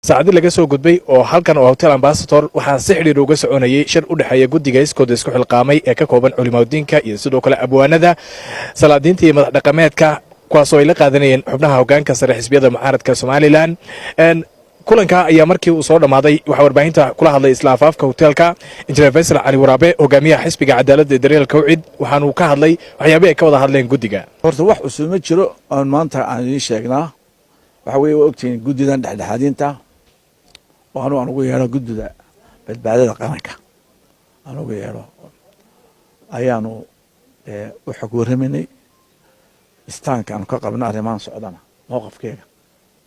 saacadii laga soo gudbay oo halkan oo hotel ambassador waxaa si xiriir uga soconayay shir u dhaxeeya guddiga iskooda isku xilqaamay ee ka kooban culimadiinka iyo sidoo kale abwaanada salaadiinta iyo madax dhaqameedka kuwaasoo ay la qaadanayeen xubnaha hoggaanka sare xisbiyada mucaaradka Somaliland. kulanka ayaa markii uu soo dhamaaday waxa warbaahinta kula hadlay isla afaafka hotelka injineer Faysal Cali Waraabe hogaamiyaha xisbiga cadaaladda ee daryeelka Ucid waxaanu ka hadlay waxyaabaha ay ka wada hadleen guddiga. horta wax cusub ma jiro oo maanta aan idin sheegnaa waxa weeye ogtiin guddidan dhexdhexaadinta oo aan ugu yeero guddida badbaadada qaranka aan ugu yeero ayaanu waxa ku waraminay istaanka aan ka qabno arrimahan socdana mowqafkeega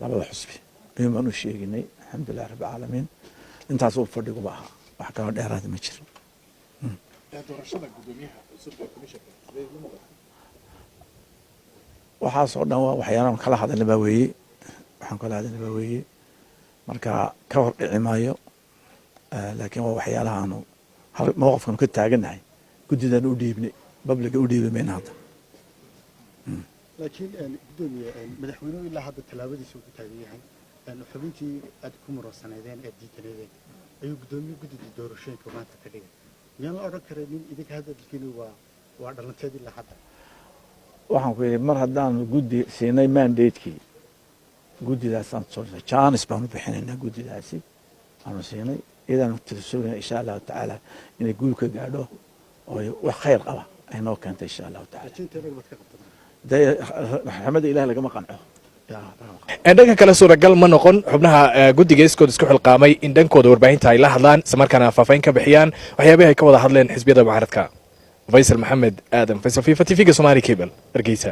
labada xisbi بما نشيغني الحمد لله رب العالمين انت سو فدغو باها wax kala dheeraad ma jiro doorashada gudoomiyaha cusub ee komishanka waxa soo dhan waa waxyaalahan kala hadalnaba weeyay waxaan kala hadalnaba weeyay marka ka hor dhici maayo laakiin waa waxyaalahan hal mowqafkan ka taaganahay gudidan u dhiibnay public u dhiibay hadda laakiin gudoomiyaha madaxweynuhu ilaa hadda talaabadiisa uu ku taagan yahay xubintii aad ku murasanaydeen ee diidanayeen ayuu gudoomiye guddiga doorashooyinka maanta ka dhigay miyaan la odhan karay nin idinka hadalkiina waa dhalanteed ilaa hadda waxaan ku yidhi mar haddaan guddi siinay mandatekii guddidaasaan soo jaanis baanu bixinaynaa guddidaasi aanu siinay iyadaanu tirsugnay insha allahu tacaala inay guul ka gaadho oo wax khayr qaba ay noo keentay insha allahu tacaala raxmada ilaah lagama qanco dhanka kale suuragal ma noqon xubnaha guddiga iskooda isku xilqaamay in dhankooda warbaahinta ay la hadlaan isla markaana faafayn ka bixiyaan waxyaabaha ay ka wada hadleen xisbiyada mucaaradka. Faysal Maxamed Aadan Faysal FIFA TV Somali Cable Hargeysa.